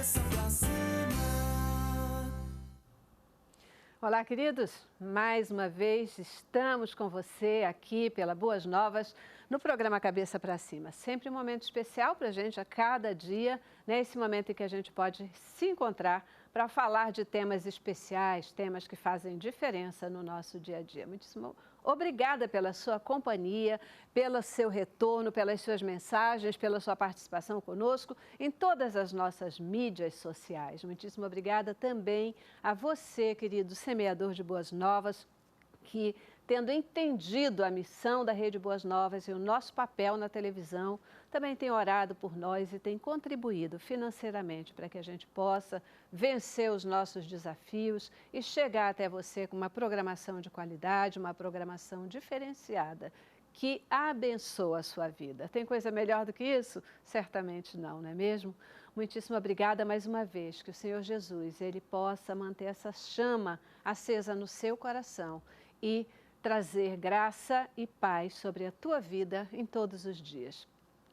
cabeça pra cima. Olá, queridos. Mais uma vez estamos com você aqui pela Boas Novas no programa Cabeça para Cima. Sempre um momento especial para a gente a cada dia, né? Esse momento em que a gente pode se encontrar para falar de temas especiais, temas que fazem diferença no nosso dia a dia. Muitíssimo obrigada pela sua companhia, pelo seu retorno, pelas suas mensagens, pela sua participação conosco em todas as nossas mídias sociais. Muitíssimo obrigada também a você, querido semeador de Boas Novas, que, tendo entendido a missão da Rede Boas Novas e o nosso papel na televisão, também tem orado por nós e tem contribuído financeiramente para que a gente possa vencer os nossos desafios e chegar até você com uma programação de qualidade, uma programação diferenciada, que abençoa a sua vida. Tem coisa melhor do que isso? Certamente não, não é mesmo? Muitíssimo obrigada mais uma vez. Que o Senhor Jesus, Ele possa manter essa chama acesa no seu coração e trazer graça e paz sobre a tua vida em todos os dias.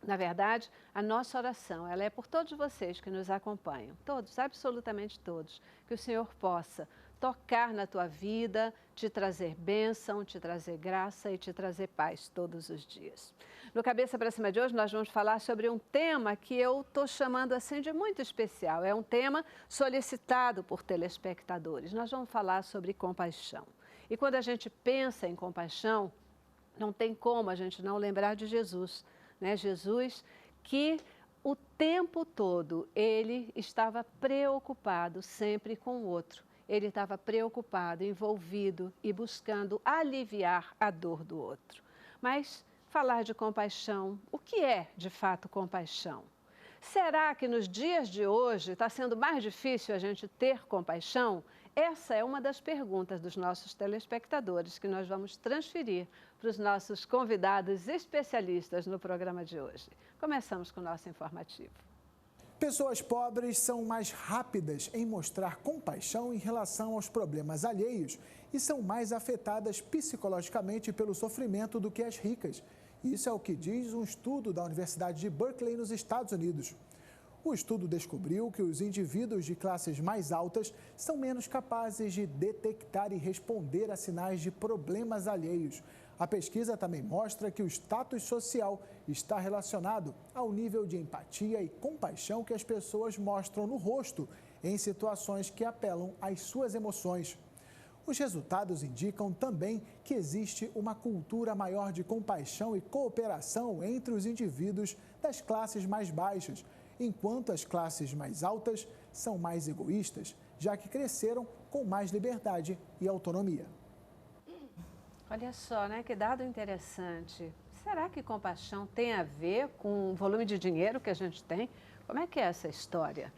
Na verdade, a nossa oração, ela é por todos vocês que nos acompanham, todos, absolutamente todos, que o Senhor possa tocar na tua vida, te trazer bênção, te trazer graça e te trazer paz todos os dias. No Cabeça para Cima de hoje, nós vamos falar sobre um tema que eu estou chamando assim de muito especial. É um tema solicitado por telespectadores. Nós vamos falar sobre compaixão. E quando a gente pensa em compaixão, não tem como a gente não lembrar de Jesus, né? Jesus que o tempo todo ele estava preocupado sempre com o outro. Ele estava preocupado, envolvido e buscando aliviar a dor do outro. Mas falar de compaixão, o que é de fato compaixão? Será que nos dias de hoje está sendo mais difícil a gente ter compaixão? Essa é uma das perguntas dos nossos telespectadores que nós vamos transferir para os nossos convidados especialistas no programa de hoje. Começamos com o nosso informativo. Pessoas pobres são mais rápidas em mostrar compaixão em relação aos problemas alheios e são mais afetadas psicologicamente pelo sofrimento do que as ricas. Isso é o que diz um estudo da Universidade de Berkeley, nos Estados Unidos. O estudo descobriu que os indivíduos de classes mais altas são menos capazes de detectar e responder a sinais de problemas alheios. A pesquisa também mostra que o status social está relacionado ao nível de empatia e compaixão que as pessoas mostram no rosto em situações que apelam às suas emoções. Os resultados indicam também que existe uma cultura maior de compaixão e cooperação entre os indivíduos das classes mais baixas, enquanto as classes mais altas são mais egoístas, já que cresceram com mais liberdade e autonomia. Olha só, né? Que dado interessante. Será que compaixão tem a ver com o volume de dinheiro que a gente tem? Como é que é essa história?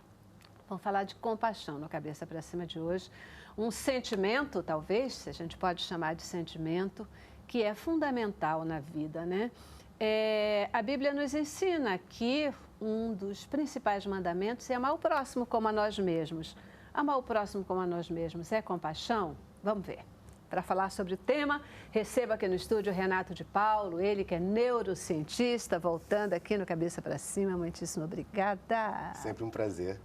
Vamos falar de compaixão no Cabeça para Cima de hoje. Um sentimento, talvez, se a gente pode chamar de sentimento, que é fundamental na vida, né? A Bíblia nos ensina que um dos principais mandamentos é amar o próximo como a nós mesmos. Amar o próximo como a nós mesmos é compaixão? Vamos ver. Para falar sobre o tema, receba aqui no estúdio o Renato de Paulo, ele que é neurocientista, voltando aqui no Cabeça para Cima. Muitíssimo obrigada. Sempre um prazer.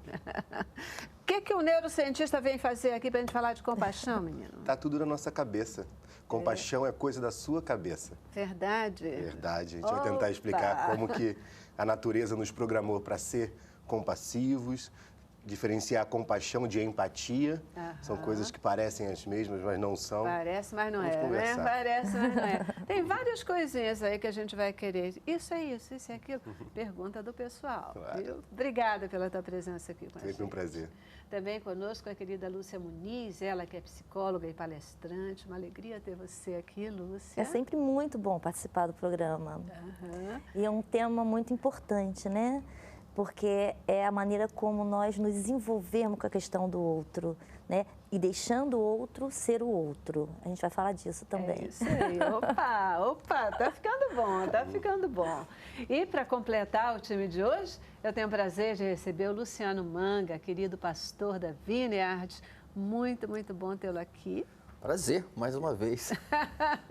O que o neurocientista vem fazer aqui para a gente falar de compaixão, menino? Tá tudo na nossa cabeça. Compaixão é coisa da sua cabeça. Verdade? Verdade. A gente vai tentar explicar como que a natureza nos programou para ser compassivos, diferenciar compaixão de empatia. São coisas que parecem as mesmas, mas não são. Parece, mas não Vamos é, conversar. né? Parece, mas não é. Tem várias coisinhas aí que a gente vai querer. Isso é isso, isso é aquilo. Pergunta do pessoal. Claro. Viu? Obrigada pela tua presença aqui com a gente. Sempre um prazer. Também conosco a querida Lúcia Muniz, ela que é psicóloga e palestrante. Uma alegria ter você aqui, Lúcia. É sempre muito bom participar do programa. E é um tema muito importante, né? Porque é a maneira como nós nos desenvolvemos com a questão do outro, né? E deixando o outro ser o outro. A gente vai falar disso também. É isso aí. Opa, tá ficando bom, tá ficando bom. E para completar o time de hoje, eu tenho o prazer de receber o Luciano Manga, querido pastor da Vineyard. Muito, muito bom tê-lo aqui. Prazer, mais uma vez.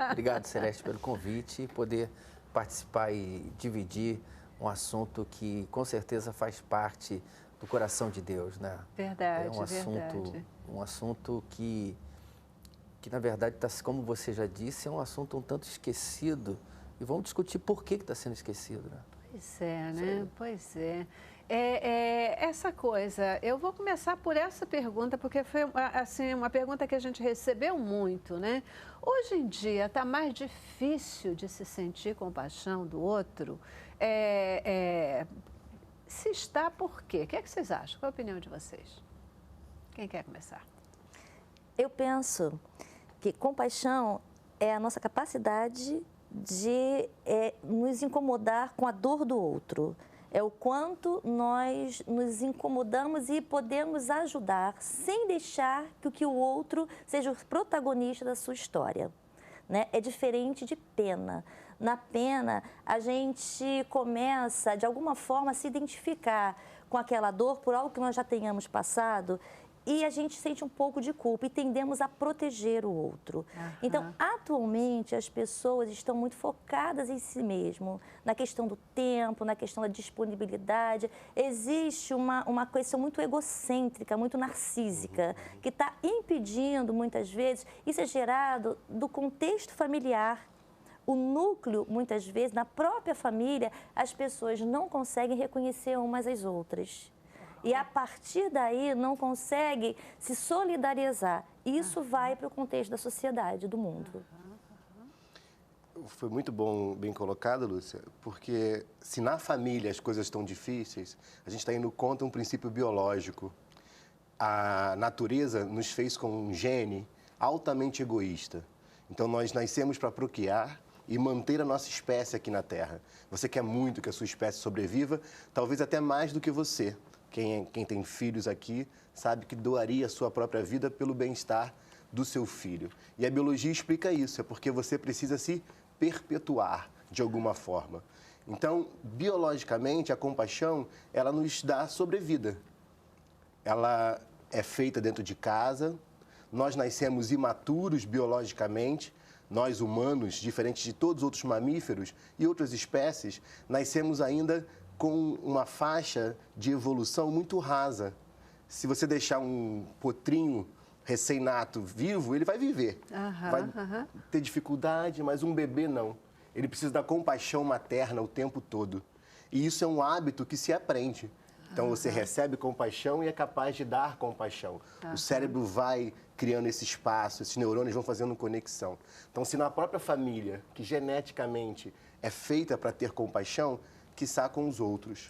Obrigado, Celeste, pelo convite e poder participar e dividir um assunto que com certeza faz parte do coração de Deus, né? Verdade, um assunto que na verdade, como você já disse, é um assunto um tanto esquecido. E vamos discutir por que está sendo esquecido, né? Pois é, né? Pois é. Essa coisa, eu vou começar por essa pergunta, porque foi assim, uma pergunta que a gente recebeu muito, né? Hoje em dia está mais difícil de se sentir compaixão do outro. Se está, por quê? O que é que vocês acham? Qual a opinião de vocês? Quem quer começar? Eu penso que compaixão é a nossa capacidade de nos incomodar com a dor do outro. É o quanto nós nos incomodamos e podemos ajudar sem deixar que o outro seja o protagonista da sua história, né? É diferente de pena. Na pena, a gente começa, de alguma forma, a se identificar com aquela dor por algo que nós já tenhamos passado e a gente sente um pouco de culpa e tendemos a proteger o outro. Então, atualmente, as pessoas estão muito focadas em si mesmo, na questão do tempo, na questão da disponibilidade. Existe uma questão muito egocêntrica, muito narcísica, que está impedindo, muitas vezes, isso é gerado do contexto familiar. O núcleo, muitas vezes, na própria família, as pessoas não conseguem reconhecer umas às outras. E, a partir daí, não consegue se solidarizar. Isso vai para o contexto da sociedade, do mundo. Foi muito bem colocado, Lúcia, porque se na família as coisas estão difíceis, a gente está indo contra um princípio biológico. A natureza nos fez com um gene altamente egoísta. Então, nós nascemos para procriar e manter a nossa espécie aqui na Terra. Você quer muito que a sua espécie sobreviva, talvez até mais do que você. Quem tem filhos aqui sabe que doaria a sua própria vida pelo bem-estar do seu filho. E a biologia explica isso, é porque você precisa se perpetuar de alguma forma. Então, biologicamente, a compaixão, ela nos dá sobrevida. Ela é feita dentro de casa, nós nascemos imaturos biologicamente, nós humanos, diferentes de todos os outros mamíferos e outras espécies, nascemos ainda com uma faixa de evolução muito rasa. Se você deixar um potrinho recém-nato vivo, ele vai viver. Vai ter dificuldade, mas um bebê não. Ele precisa da compaixão materna o tempo todo. E isso é um hábito que se aprende. Então, você recebe compaixão e é capaz de dar compaixão. O cérebro vai criando esse espaço, esses neurônios vão fazendo conexão. Então, se na própria família, que geneticamente é feita para ter compaixão, quiçá com os outros.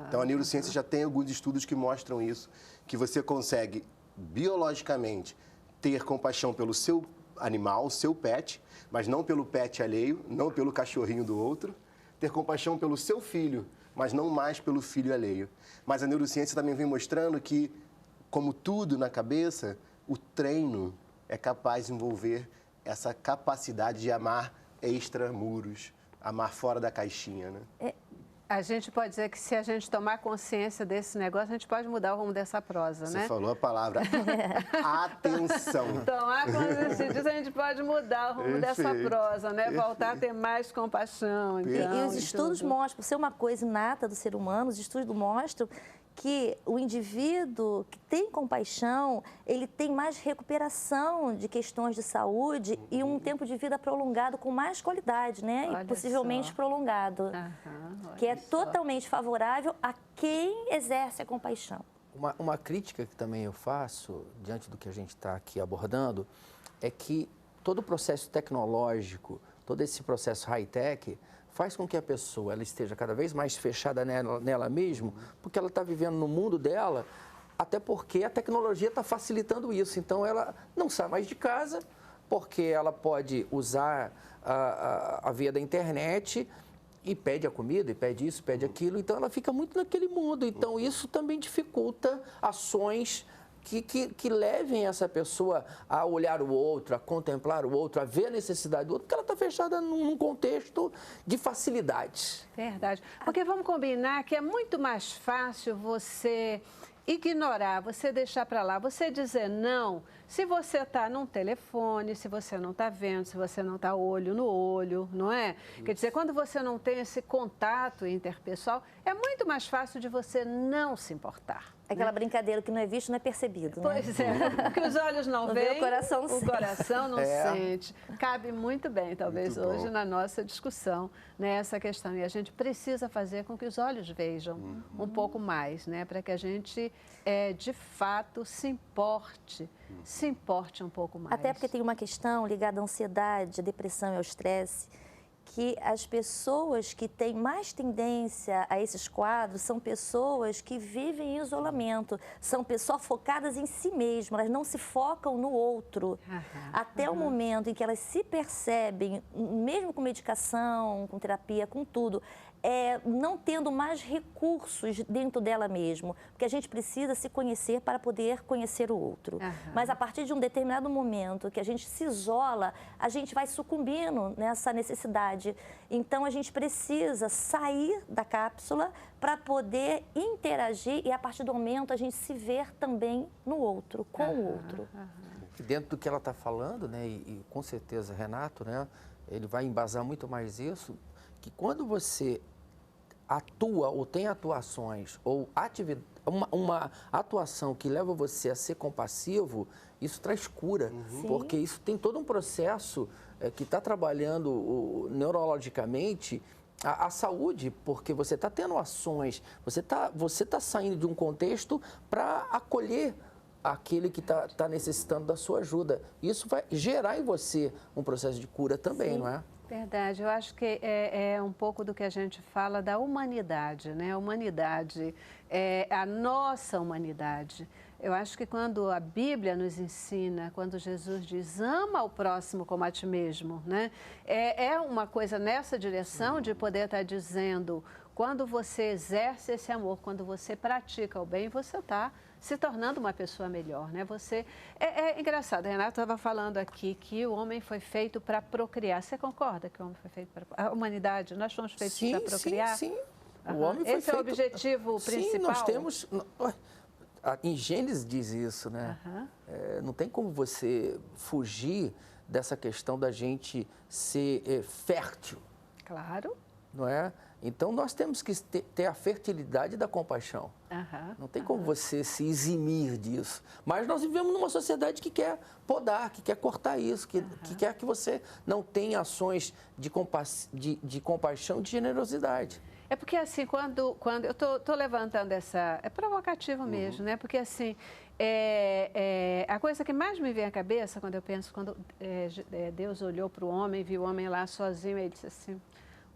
Então, a neurociência já tem alguns estudos que mostram isso, que você consegue, biologicamente, ter compaixão pelo seu animal, seu pet, mas não pelo pet alheio, não pelo cachorrinho do outro, ter compaixão pelo seu filho, mas não mais pelo filho alheio. Mas a neurociência também vem mostrando que, como tudo na cabeça, o treino é capaz de envolver essa capacidade de amar extramuros, amar fora da caixinha, né? A gente pode dizer que se a gente tomar consciência desse negócio, a gente pode mudar o rumo dessa prosa, né? Você falou a palavra atenção. Tomar consciência disso, a gente pode mudar o rumo dessa prosa, né? Voltar a ter mais compaixão. Então, e os estudos mostram, por ser uma coisa inata do ser humano, os estudos mostram que o indivíduo que tem compaixão, ele tem mais recuperação de questões de saúde e um tempo de vida prolongado com mais qualidade, né? Olha e possivelmente só. prolongado, que é totalmente favorável a quem exerce a compaixão. Uma crítica que também eu faço, diante do que a gente está aqui abordando, é que todo o processo tecnológico, todo esse processo high-tech, faz com que a pessoa ela esteja cada vez mais fechada nela mesma, porque ela está vivendo no mundo dela, até porque a tecnologia está facilitando isso. Então, ela não sai mais de casa, porque ela pode usar a via da internet e pede a comida, e pede isso, pede aquilo. Então, ela fica muito naquele mundo. Então, isso também dificulta ações que levem essa pessoa a olhar o outro, a contemplar o outro, a ver a necessidade do outro, porque ela está fechada num contexto de facilidade. Verdade. Porque vamos combinar que é muito mais fácil você ignorar, você deixar para lá, você dizer não, se você está num telefone, se você não está vendo, se você não está olho no olho, não é? Quer dizer, quando você não tem esse contato interpessoal, é muito mais fácil de você não se importar. Aquela brincadeira que não é visto, não é percebido, né? Pois é, o que os olhos não veem, o coração não sente. O coração não sente. Cabe muito bem, talvez, hoje na nossa discussão, né, essa questão. E a gente precisa fazer com que os olhos vejam um pouco mais, né, para que a gente, de fato, se importe um pouco mais. Até porque tem uma questão ligada à ansiedade, à depressão e ao estresse, que as pessoas que têm mais tendência a esses quadros são pessoas que vivem em isolamento, são pessoas focadas em si mesmas, elas não se focam no outro. Até o momento em que elas se percebem, mesmo com medicação, com terapia, com tudo, não tendo mais recursos dentro dela mesmo, porque a gente precisa se conhecer para poder conhecer o outro. Mas a partir de um determinado momento que a gente se isola, a gente vai sucumbindo nessa necessidade. Então, a gente precisa sair da cápsula para poder interagir e, a partir do momento, a gente se ver também no outro, com o outro. Dentro do que ela está falando, né, e com certeza, Renato, né, ele vai embasar muito mais isso, que quando você atua ou tem atuações ou uma atuação que leva você a ser compassivo, isso traz cura, porque isso tem todo um processo que está trabalhando neurologicamente a saúde, porque você está tendo ações, você tá saindo de um contexto para acolher aquele que está necessitando da sua ajuda. Isso vai gerar em você um processo de cura também, não é? Verdade, eu acho que é um pouco do que a gente fala da humanidade, né? A humanidade, a nossa humanidade. Eu acho que quando a Bíblia nos ensina, quando Jesus diz, ama o próximo como a ti mesmo, né? É uma coisa nessa direção de poder estar dizendo, quando você exerce esse amor, quando você pratica o bem, você está se tornando uma pessoa melhor, né? É engraçado, Renato estava falando aqui que o homem foi feito para procriar. Você concorda que o homem foi feito para... A humanidade, nós fomos feitos para procriar? Sim. O homem foi Esse feito... é o objetivo principal? Sim, nós temos... Em Gênesis diz isso, né? Não tem como você fugir dessa questão da gente ser fértil. Claro. Não é? Então, nós temos que ter a fertilidade da compaixão. Não tem como você se eximir disso. Mas nós vivemos numa sociedade que quer podar, que quer cortar isso, que quer que você não tenha ações de compaixão e de generosidade. É porque, assim, quando eu estou levantando essa... É provocativo mesmo, né? Porque, assim, a coisa que mais me vem à cabeça quando eu penso, quando Deus olhou para o homem, viu o homem lá sozinho, ele disse assim...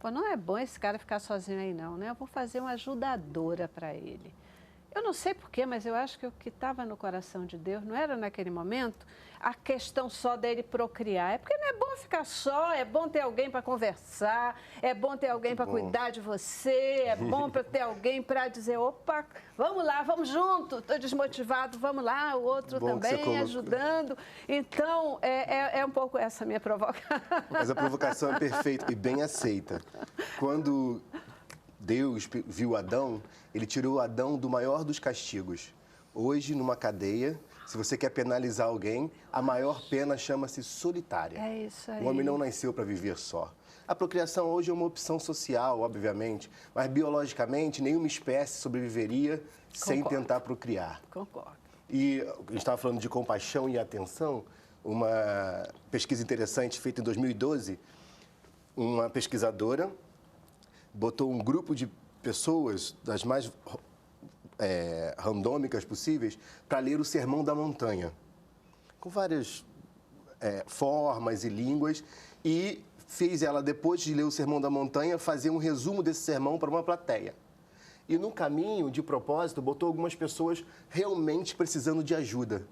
Pô, não é bom esse cara ficar sozinho aí não, né? Eu vou fazer uma ajudadora para ele. Eu não sei porquê, mas eu acho que o que estava no coração de Deus não era naquele momento a questão só dele procriar. É porque não é bom ficar só, é bom ter alguém para conversar, é bom ter alguém para cuidar de você, é bom para ter alguém para dizer, opa, vamos lá, vamos junto, estou desmotivado, vamos lá, o outro bom também ajudando. Então, é um pouco essa minha provocação. Mas a provocação é perfeita e bem aceita. Quando Deus viu Adão, ele tirou Adão do maior dos castigos. Hoje, numa cadeia, se você quer penalizar alguém, a maior pena chama-se solitária. É isso aí. O homem não nasceu para viver só. A procriação hoje é uma opção social, obviamente, mas biologicamente nenhuma espécie sobreviveria sem tentar procriar. Concordo. E a gente estava falando de compaixão e atenção, uma pesquisa interessante feita em 2012, uma pesquisadora botou um grupo de pessoas, das mais randômicas possíveis, para ler o Sermão da Montanha, com várias formas e línguas, e fez ela, depois de ler o Sermão da Montanha, fazer um resumo desse sermão para uma plateia. E no caminho, de propósito, botou algumas pessoas realmente precisando de ajuda,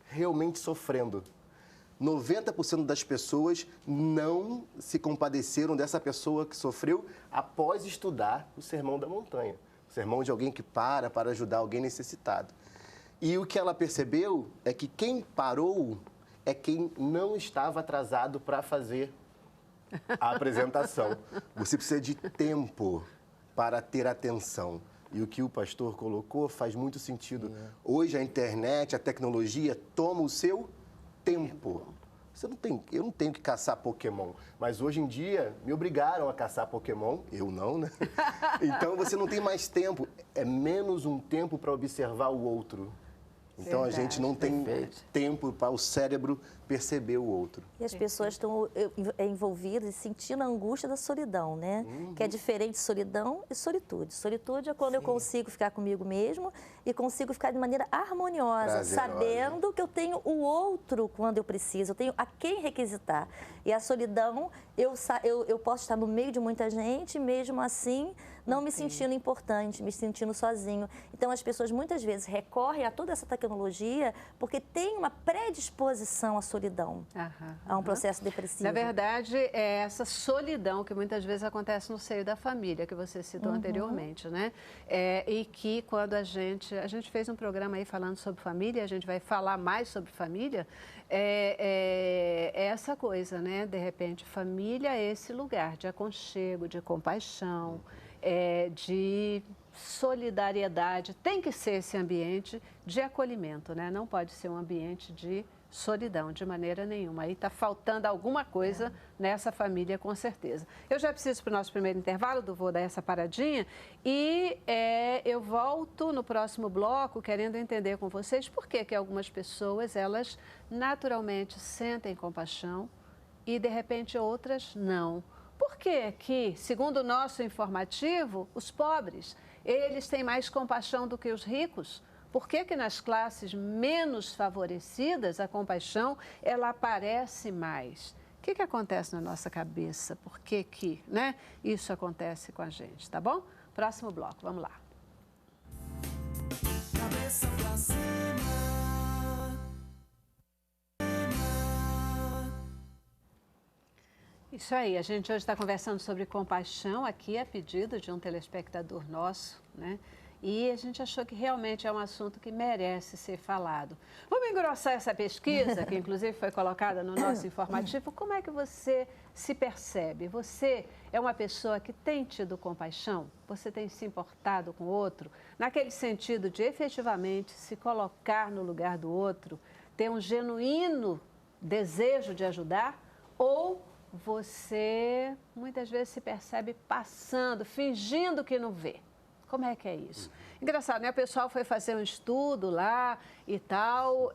realmente sofrendo. 90% das pessoas não se compadeceram dessa pessoa que sofreu após estudar o Sermão da Montanha. O sermão de alguém que para ajudar alguém necessitado. E o que ela percebeu é que quem parou é quem não estava atrasado para fazer a apresentação. Você precisa de tempo para ter atenção. E o que o pastor colocou faz muito sentido. Hoje a internet, a tecnologia toma o seu tempo. Eu não tenho que caçar Pokémon, mas hoje em dia me obrigaram a caçar Pokémon, eu não, né? Então você não tem mais tempo, é menos um tempo para observar o outro. Então a gente não tem tempo para o cérebro perceber o outro. E as pessoas estão envolvidas e sentindo a angústia da solidão, né? Que é diferente de solidão e solitude. Solitude é quando eu consigo ficar comigo mesmo e consigo ficar de maneira harmoniosa, prazerosa, sabendo que eu tenho o outro quando eu preciso, eu tenho a quem requisitar. E a solidão, eu posso estar no meio de muita gente, mesmo assim, não me sentindo importante, me sentindo sozinho. Então, as pessoas muitas vezes recorrem a toda essa tecnologia porque tem uma predisposição à solidão, a um processo depressivo. Na verdade, é essa solidão que muitas vezes acontece no seio da família, que você citou anteriormente, né? E que quando a gente fez um programa aí falando sobre família, a gente vai falar mais sobre família, é essa coisa, né? De repente, família é esse lugar de aconchego, de compaixão, de solidariedade, tem que ser esse ambiente de acolhimento, né? Não pode ser um ambiente de solidão, de maneira nenhuma. Aí está faltando alguma coisa nessa família, com certeza. Eu já preciso para o nosso primeiro intervalo, vou dar essa paradinha, e eu volto no próximo bloco querendo entender com vocês por que algumas pessoas, elas naturalmente sentem compaixão e, de repente, outras não. Por que, segundo o nosso informativo, os pobres, eles têm mais compaixão do que os ricos? Por que nas classes menos favorecidas a compaixão, ela aparece mais? O que acontece na nossa cabeça? Por que né, isso acontece com a gente, tá bom? Próximo bloco, vamos lá. Cabeça pra cima. Isso aí, a gente hoje está conversando sobre compaixão aqui a pedido de um telespectador nosso, né? E a gente achou que realmente é um assunto que merece ser falado. Vamos engrossar essa pesquisa, que inclusive foi colocada no nosso informativo. Como é que você se percebe? Você é uma pessoa que tem tido compaixão? Você tem se importado com o outro? Naquele sentido de efetivamente se colocar no lugar do outro, ter um genuíno desejo de ajudar? Ou você muitas vezes se percebe passando, fingindo que não vê? Como é que é isso? Engraçado, né? O pessoal foi fazer um estudo lá e tal,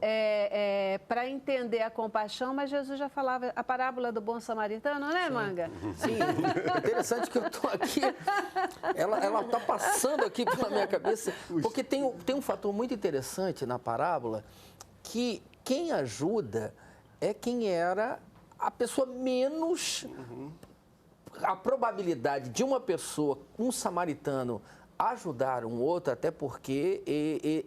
para entender a compaixão, mas Jesus já falava a parábola do bom samaritano, né, Manga? Sim, interessante que eu estou aqui, ela está passando aqui pela minha cabeça, porque tem um fator muito interessante na parábola, que quem ajuda é quem era a pessoa menos... A probabilidade de uma pessoa, um samaritano, ajudar um outro, até porque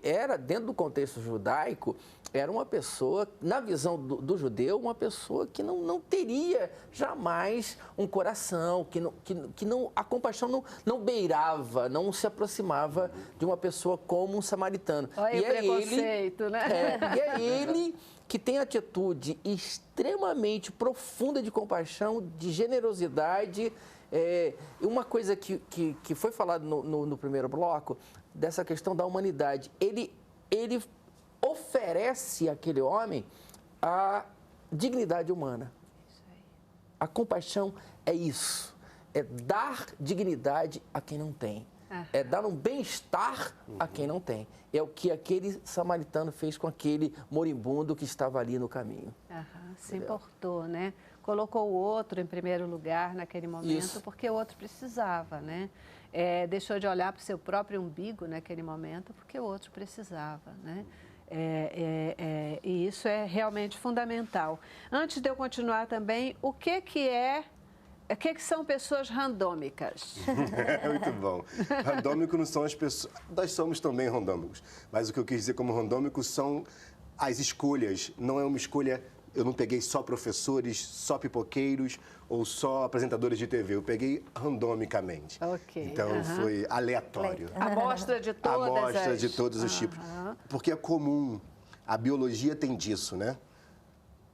era, dentro do contexto judaico, era uma pessoa, na visão do judeu, uma pessoa que não teria jamais um coração, a compaixão não beirava, não se aproximava de uma pessoa como um samaritano. Olha o preconceito, né? E é ele que tem atitude extremamente profunda de compaixão, de generosidade. Uma coisa que foi falado no primeiro bloco, dessa questão da humanidade, ele oferece àquele homem a dignidade humana. A compaixão é isso, é dar dignidade a quem não tem. É dar um bem-estar a quem não tem. É o que aquele samaritano fez com aquele moribundo que estava ali no caminho. Se importou, né? Colocou o outro em primeiro lugar naquele momento, porque o outro precisava, né? Deixou de olhar para o seu próprio umbigo naquele momento, porque o outro precisava, né? E isso é realmente fundamental. Antes de eu continuar também, o que são pessoas randômicas? Muito bom. Randômico não são as pessoas... Nós somos também randômicos. Mas o que eu quis dizer como randômico são as escolhas. Não é uma escolha... Eu não peguei só professores, só pipoqueiros ou só apresentadores de TV. Eu peguei randomicamente. Então, foi aleatório. Amostra de todas Amostra de todos os tipos. Porque é comum. A biologia tem disso, né?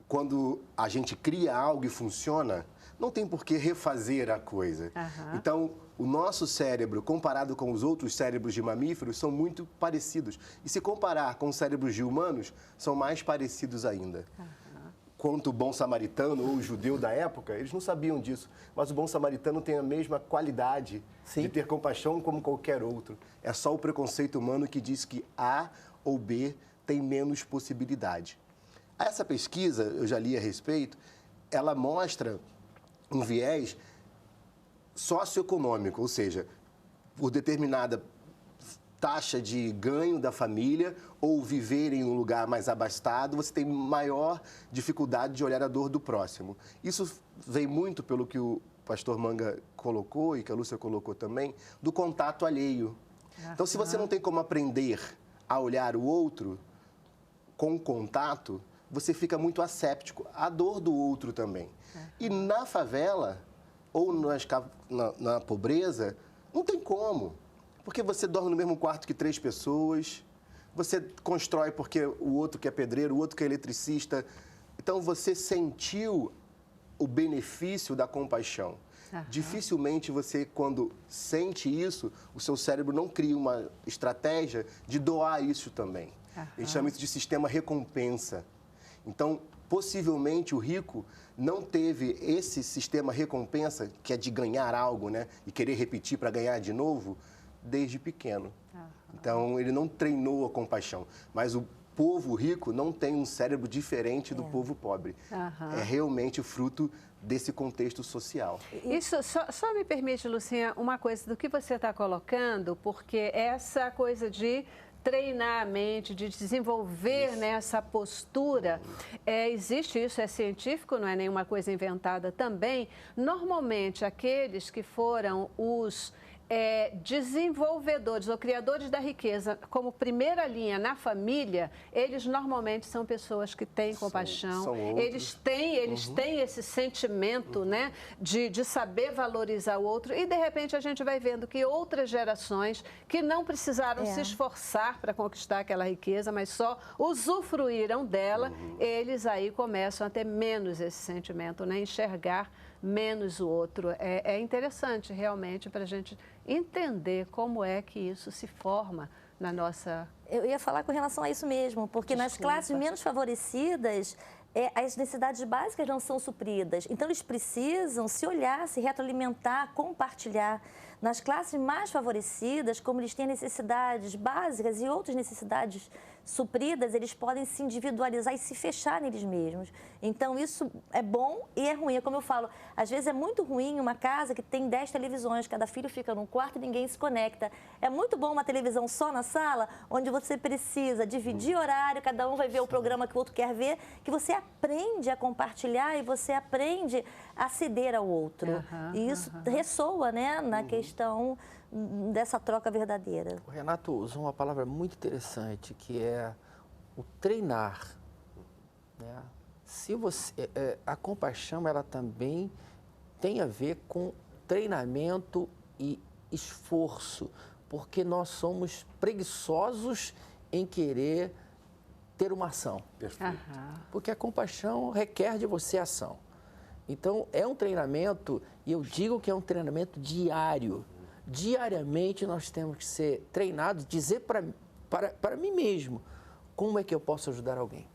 Quando a gente cria algo e funciona... não tem por que refazer a coisa. Então, o nosso cérebro, comparado com os outros cérebros de mamíferos, são muito parecidos. E se comparar com os cérebros de humanos, são mais parecidos ainda. Quanto o bom samaritano ou o judeu da época, eles não sabiam disso. Mas o bom samaritano tem a mesma qualidade de ter compaixão como qualquer outro. É só o preconceito humano que diz que A ou B tem menos possibilidade. Essa pesquisa, eu já li a respeito, ela mostra um viés socioeconômico, ou seja, por determinada taxa de ganho da família ou viver em um lugar mais abastado, você tem maior dificuldade de olhar a dor do próximo. Isso vem muito pelo que o pastor Manga colocou e que a Lúcia colocou também, do contato alheio. Então, se você não tem como aprender a olhar o outro com contato, você fica muito asséptico à dor do outro também. E na favela ou na pobreza, não tem como. Porque você dorme no mesmo quarto que 3 pessoas, você constrói porque o outro que é pedreiro, o outro que é eletricista. Então, você sentiu o benefício da compaixão. Dificilmente você, quando sente isso, o seu cérebro não cria uma estratégia de doar isso também. A gente chama isso de sistema recompensa. Então, possivelmente, o rico não teve esse sistema recompensa, que é de ganhar algo, né? E querer repetir para ganhar de novo, desde pequeno. Então, ele não treinou a compaixão. Mas o povo rico não tem um cérebro diferente do povo pobre. É realmente fruto desse contexto social. Isso só me permite, Lucinha, uma coisa do que você está colocando, porque essa coisa de treinar a mente, de desenvolver essa postura, existe isso, é científico, não é nenhuma coisa inventada também. Normalmente, aqueles que foram os desenvolvedores ou criadores da riqueza como primeira linha na família, eles normalmente são pessoas que têm compaixão, eles têm esse sentimento, né, de saber valorizar o outro, e de repente a gente vai vendo que outras gerações que não precisaram se esforçar para conquistar aquela riqueza, mas só usufruíram dela, eles aí começam a ter menos esse sentimento, né, enxergar menos o outro. É interessante realmente para a gente entender como é que isso se forma na nossa... Eu ia falar com relação a isso mesmo, porque nas classes menos favorecidas, as necessidades básicas não são supridas. Então, eles precisam se olhar, se retroalimentar, compartilhar. Nas classes mais favorecidas, como eles têm necessidades básicas e outras necessidades supridas, eles podem se individualizar e se fechar neles mesmos. Então, isso é bom e é ruim. É como eu falo, às vezes é muito ruim uma casa que tem 10 televisões, cada filho fica num quarto e ninguém se conecta. É muito bom uma televisão só na sala, onde você precisa dividir horário, cada um vai ver o programa que o outro quer ver, que você aprende a compartilhar e você aprende a ceder ao outro. E isso ressoa, né, na questão dessa troca verdadeira. O Renato usou uma palavra muito interessante, que é o treinar. Né? Se você, a compaixão, ela também tem a ver com treinamento e esforço, porque nós somos preguiçosos em querer ter uma ação. Perfeito. Porque a compaixão requer de você ação. Então, é um treinamento, e eu digo que é um treinamento diário. Diariamente nós temos que ser treinados, dizer para mim mesmo, como é que eu posso ajudar alguém.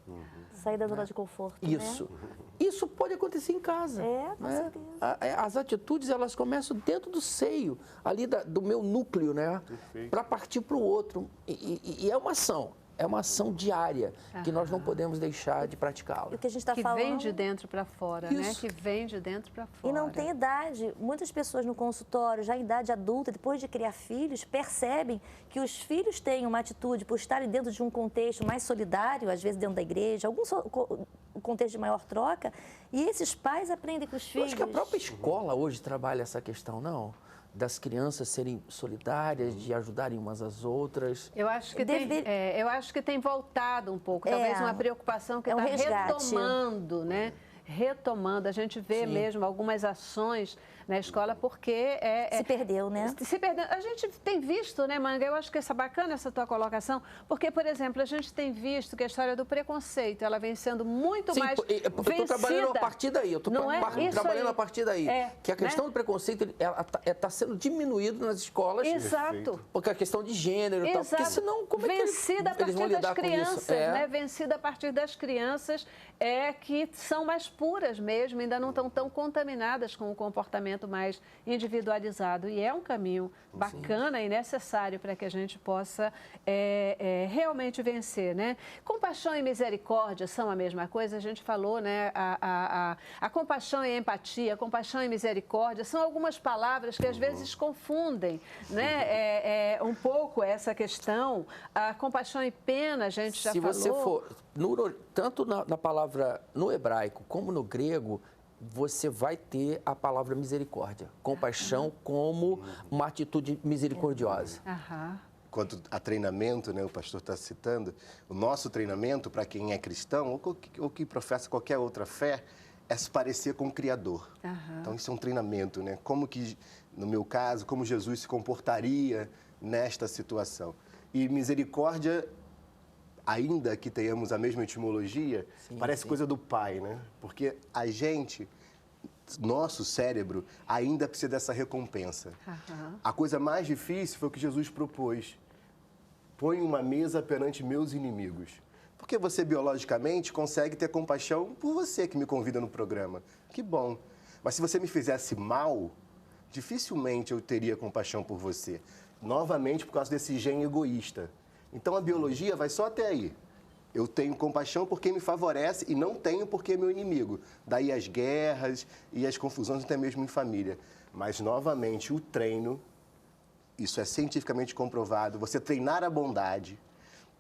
Sair da zona de conforto, Isso. né? Isso pode acontecer em casa. Com certeza. As atitudes, elas começam dentro do seio, ali do meu núcleo, né? Para partir para o outro. E é uma ação. É uma ação diária que nós não podemos deixar de praticá-la. O que a gente está falando... Que vem de dentro para fora, né? Que vem de dentro para fora. E não tem idade. Muitas pessoas no consultório, já em idade adulta, depois de criar filhos, percebem que os filhos têm uma atitude por estarem dentro de um contexto mais solidário, às vezes dentro da igreja, algum contexto de maior troca, e esses pais aprendem com os filhos. Eu acho que a própria escola hoje trabalha essa questão, não? Das crianças serem solidárias, de ajudarem umas às outras. Eu acho que tem voltado um pouco, talvez uma preocupação que está retomando, né? Retomando, a gente vê mesmo algumas ações na escola, porque se perdeu, né? Se perdeu. A gente tem visto, né, Manga? Eu acho que é bacana essa tua colocação, porque, por exemplo, a gente tem visto que a história do preconceito, ela vem sendo muito mais vencida. Eu estou trabalhando a partir daí, trabalhando a partir daí, que a questão do preconceito está sendo diminuído nas escolas. Exato. Porque a questão de gênero e tal, porque senão como é que vencida a partir das crianças, né? Vencida a partir das crianças que são mais puras mesmo, ainda não estão tão contaminadas com o comportamento mais individualizado. E é um caminho bacana e necessário para que a gente possa realmente vencer, né? Compaixão e misericórdia são a mesma coisa, a gente falou, né? A compaixão e a empatia, a compaixão e misericórdia são algumas palavras que às vezes confundem, né? Um pouco essa questão. A compaixão e pena, a gente já falou. Se você for, tanto na palavra no hebraico como no grego, você vai ter a palavra misericórdia. Compaixão como uma atitude misericordiosa. Quanto a treinamento, né, o pastor está citando, o nosso treinamento para quem é cristão ou que professa qualquer outra fé é se parecer com o Criador. Então isso é um treinamento, né? Como que, no meu caso, como Jesus se comportaria nesta situação. E misericórdia, ainda que tenhamos a mesma etimologia, parece coisa do pai, né? Porque a gente, nosso cérebro, ainda precisa dessa recompensa. A coisa mais difícil foi o que Jesus propôs. Põe uma mesa perante meus inimigos. Porque você, biologicamente, consegue ter compaixão por você que me convida no programa. Que bom. Mas se você me fizesse mal, dificilmente eu teria compaixão por você. Novamente, por causa desse gene egoísta. Então, a biologia vai só até aí. Eu tenho compaixão por quem me favorece e não tenho porque é meu inimigo. Daí as guerras e as confusões até mesmo em família. Mas, novamente, o treino, isso é cientificamente comprovado, você treinar a bondade,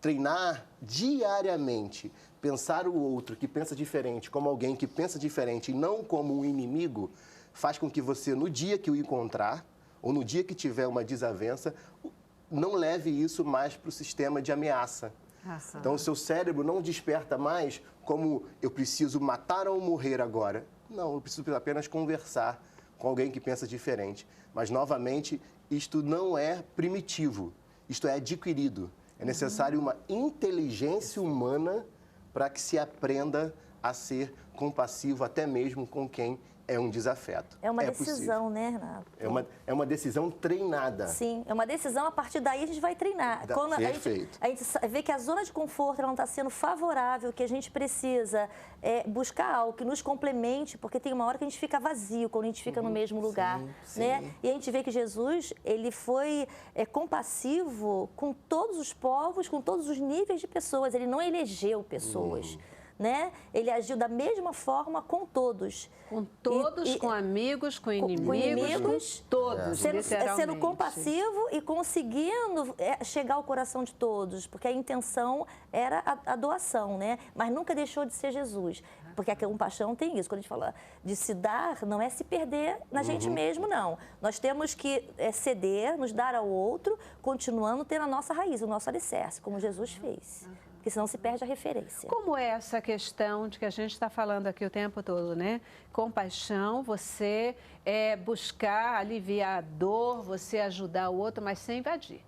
treinar diariamente, pensar o outro que pensa diferente como alguém que pensa diferente e não como um inimigo, faz com que você, no dia que o encontrar, ou no dia que tiver uma desavença, não leve isso mais para o sistema de ameaça. Então, o seu cérebro não desperta mais como eu preciso matar ou morrer agora. Não, eu preciso apenas conversar com alguém que pensa diferente. Mas, novamente, isto não é primitivo, isto é adquirido. É necessário uma inteligência humana para que se aprenda a ser compassivo até mesmo com quem é um desafeto. É uma decisão, né, Renato? É uma decisão treinada. Sim, é uma decisão, a partir daí a gente vai treinar. Quando Perfeito. A gente vê que a zona de conforto ela não está sendo favorável, que a gente precisa buscar algo que nos complemente, porque tem uma hora que a gente fica vazio quando a gente fica no mesmo lugar. Né? E a gente vê que Jesus, ele foi compassivo com todos os povos, com todos os níveis de pessoas. Ele não elegeu pessoas. Né? Ele agiu da mesma forma com todos. Com todos, com amigos, com inimigos, com todos, sendo compassivo e conseguindo chegar ao coração de todos, porque a intenção era a doação, né? Mas nunca deixou de ser Jesus. Porque a compaixão tem isso, quando a gente fala de se dar, não é se perder na gente mesmo, não. Nós temos que ceder, nos dar ao outro, continuando tendo a nossa raiz, o nosso alicerce, como Jesus fez. Porque senão se perde a referência. Como é essa questão de que a gente está falando aqui o tempo todo, né? Compaixão, você buscar aliviar a dor, você ajudar o outro, mas sem invadir.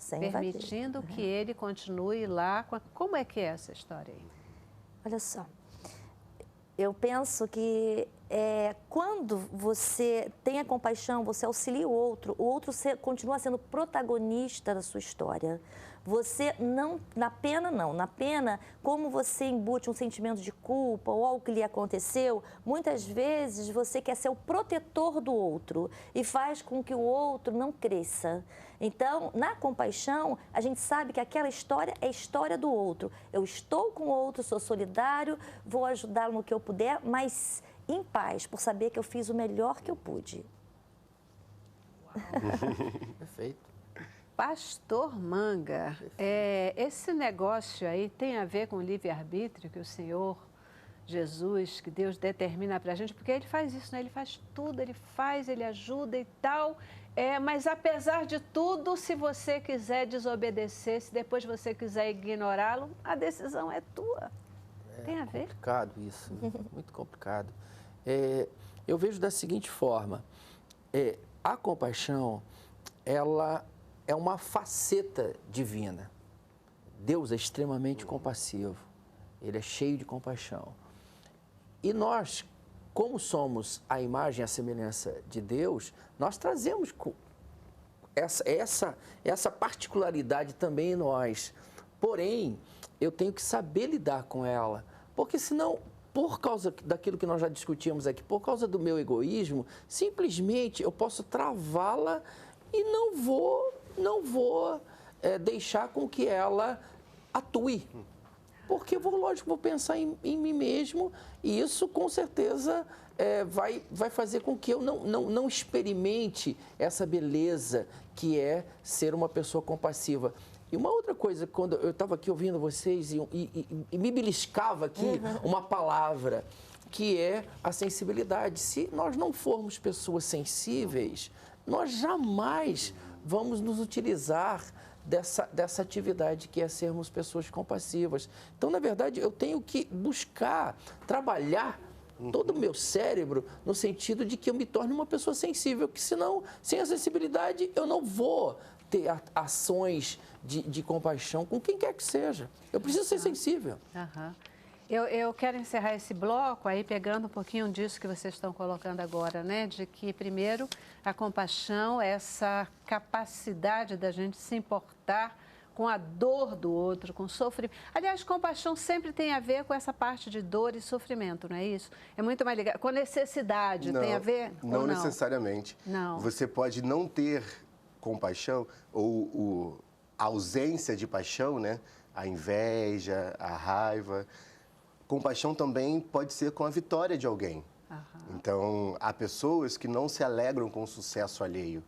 Permitindo que ele continue lá. Como é que é essa história aí? Olha só, eu penso que quando você tem a compaixão, você auxilia o outro continua sendo protagonista da sua história. Você na pena, como você embute um sentimento de culpa ou algo que lhe aconteceu, muitas vezes você quer ser o protetor do outro e faz com que o outro não cresça. Então, na compaixão, a gente sabe que aquela história é a história do outro. Eu estou com o outro, sou solidário, vou ajudá-lo no que eu puder, mas em paz, por saber que eu fiz o melhor que eu pude. Perfeito. Pastor Manga, esse negócio aí tem a ver com o livre-arbítrio que o Senhor Jesus, que Deus determina para a gente, porque Ele faz isso, né? Ele faz tudo, Ele ajuda e tal. Mas apesar de tudo, se você quiser desobedecer, se depois você quiser ignorá-lo, a decisão é tua. Tem a ver? É complicado isso, muito complicado. Eu vejo da seguinte forma, A compaixão, ela é uma faceta divina. Deus é extremamente compassivo, Ele é cheio de compaixão. E nós, como somos a imagem e a semelhança de Deus, nós trazemos essa particularidade também em nós. Porém, eu tenho que saber lidar com ela, porque senão, por causa daquilo que nós já discutimos aqui, por causa do meu egoísmo, simplesmente eu posso travá-la e não vou deixar com que ela atue. Porque vou pensar em mim mesmo e isso, com certeza, vai fazer com que eu não experimente essa beleza que é ser uma pessoa compassiva. E uma outra coisa, quando eu estava aqui ouvindo vocês e me beliscava aqui uma palavra, que é a sensibilidade. Se nós não formos pessoas sensíveis, nós jamais vamos nos utilizar dessa atividade que é sermos pessoas compassivas. Então, na verdade, eu tenho que buscar, trabalhar todo o meu cérebro no sentido de que eu me torne uma pessoa sensível, que senão, sem a sensibilidade, eu não vou ter ações de compaixão com quem quer que seja. Eu preciso ser sensível. Eu quero encerrar esse bloco aí pegando um pouquinho disso que vocês estão colocando agora, né? De que, primeiro, a compaixão é essa capacidade da gente se importar com a dor do outro, com o sofrimento. Aliás, compaixão sempre tem a ver com essa parte de dor e sofrimento, não é isso? É muito mais ligado. Com necessidade, tem a ver? Não necessariamente. Não. Você pode não ter compaixão ou a ausência de paixão, né? A inveja, a raiva. Compaixão também pode ser com a vitória de alguém. Então, há pessoas que não se alegram com o sucesso alheio.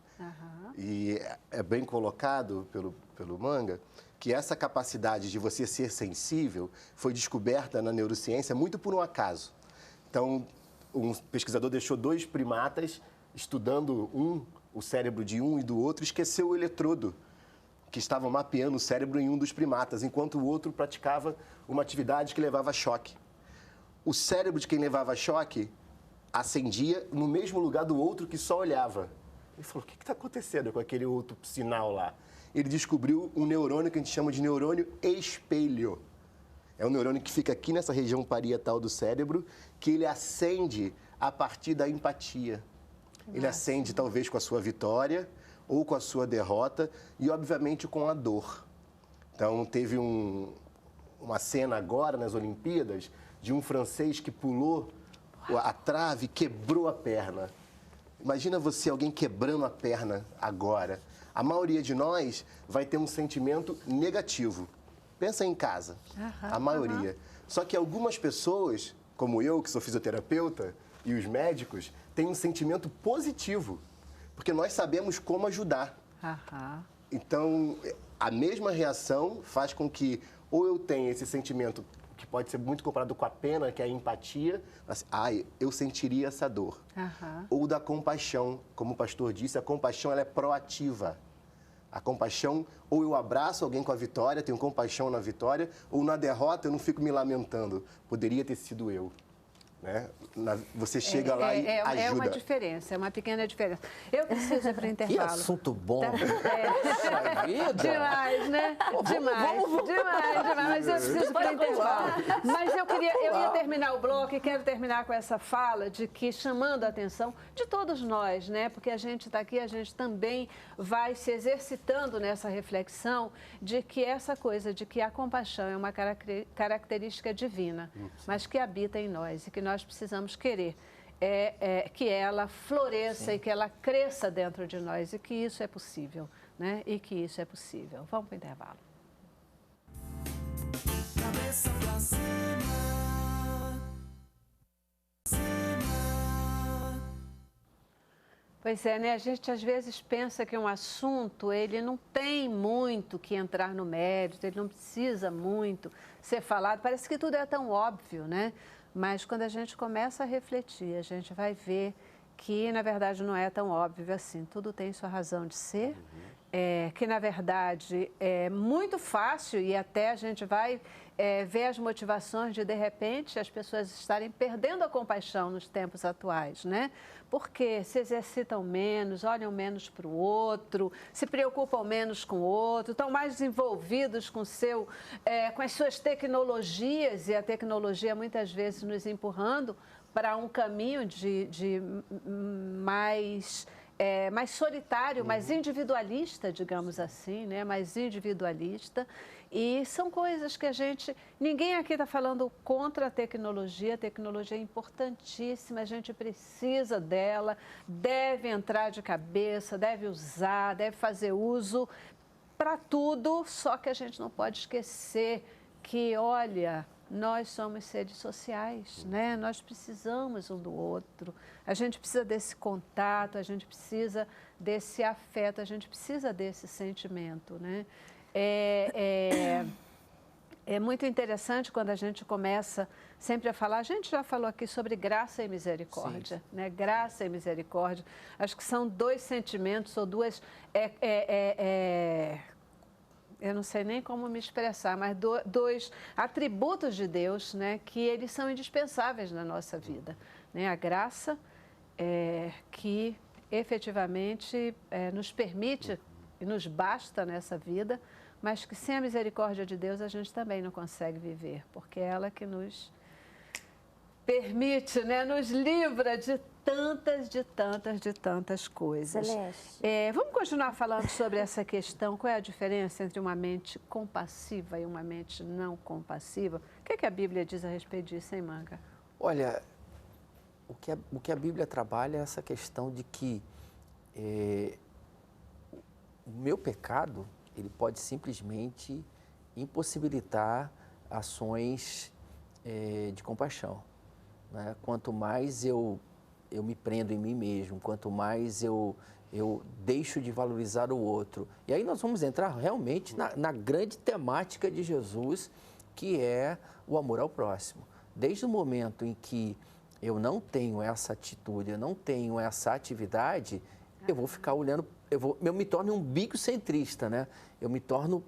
E é bem colocado pelo Manga que essa capacidade de você ser sensível foi descoberta na neurociência muito por um acaso. Então, um pesquisador deixou 2 primatas estudando o cérebro de um e do outro, esqueceu o eletrodo que estava mapeando o cérebro em um dos primatas, enquanto o outro praticava uma atividade que levava choque. O cérebro de quem levava choque acendia no mesmo lugar do outro que só olhava. Ele falou, o que está acontecendo com aquele outro sinal lá? Ele descobriu um neurônio que a gente chama de neurônio espelho. É um neurônio que fica aqui nessa região parietal do cérebro, que ele acende a partir da empatia. Ele acende talvez com a sua vitória ou com a sua derrota e, obviamente, com a dor. Então, teve uma cena agora nas Olimpíadas de um francês que pulou a trave e quebrou a perna. Imagina alguém quebrando a perna agora. A maioria de nós vai ter um sentimento negativo. Pensa em casa, a maioria. Só que algumas pessoas, como eu, que sou fisioterapeuta, e os médicos, têm um sentimento positivo, porque nós sabemos como ajudar. Então, a mesma reação faz com que ou eu tenha esse sentimento que pode ser muito comparado com a pena, que é a empatia, assim, eu sentiria essa dor. Ou da compaixão, como o pastor disse, a compaixão ela é proativa. A compaixão, ou eu abraço alguém com a vitória, tenho compaixão na vitória, ou na derrota eu não fico me lamentando, poderia ter sido eu. Né? Você chega lá e ajuda. É uma diferença, é uma pequena diferença. Eu preciso ir para o intervalo. Que assunto bom. Puxa vida. Demais, né? Demais. Mas eu preciso ir para o intervalo. Mas eu ia terminar o bloco e quero terminar com essa fala de que, chamando a atenção de todos nós, né? Porque a gente está aqui, a gente também vai se exercitando nessa reflexão de que essa coisa de que a compaixão é uma característica divina, mas que habita em nós e que nós precisamos querer que ela floresça e que ela cresça dentro de nós e que isso é possível, né? E que isso é possível. Vamos para o intervalo. Cabeça pra cima. Pois é, né? A gente às vezes pensa que um assunto, ele não tem muito que entrar no mérito, ele não precisa muito ser falado. Parece que tudo é tão óbvio, né? Mas quando a gente começa a refletir, a gente vai ver que, na verdade, não é tão óbvio assim. Tudo tem sua razão de ser que na verdade é muito fácil e até a gente vai ver as motivações de repente, as pessoas estarem perdendo a compaixão nos tempos atuais, né? Porque se exercitam menos, olham menos para o outro, se preocupam menos com o outro, estão mais envolvidos com as suas tecnologias e a tecnologia muitas vezes nos empurrando para um caminho de mais solitário, mais individualista, digamos assim, né? Mais individualista. E são coisas que ninguém aqui está falando contra a tecnologia é importantíssima, a gente precisa dela, deve entrar de cabeça, deve usar, deve fazer uso para tudo, só que a gente não pode esquecer que, olha, nós somos seres sociais, né? Nós precisamos um do outro, a gente precisa desse contato, a gente precisa desse afeto, a gente precisa desse sentimento, né? É muito interessante quando a gente começa sempre a falar, a gente já falou aqui sobre graça e misericórdia, né? Graça e misericórdia, acho que são dois sentimentos ou duas... eu não sei nem como me expressar, mas dois atributos de Deus, né, que eles são indispensáveis na nossa vida, né? A graça que efetivamente nos permite e nos basta nessa vida, mas que sem a misericórdia de Deus a gente também não consegue viver, porque é ela que nos permite, né, nos livra de tantas coisas. Celeste. Vamos continuar falando sobre essa questão, qual é a diferença entre uma mente compassiva e uma mente não compassiva? O que a Bíblia diz a respeito disso, hein, Manga? Olha, o que a Bíblia trabalha é essa questão de que o meu pecado, ele pode simplesmente impossibilitar ações de compaixão, né? Quanto mais eu me prendo em mim mesmo, quanto mais eu deixo de valorizar o outro. E aí nós vamos entrar realmente na grande temática de Jesus, que é o amor ao próximo. Desde o momento em que eu não tenho essa atitude, eu não tenho essa atividade, eu vou ficar olhando, eu me torno um umbigo-centrista, né? Eu me torno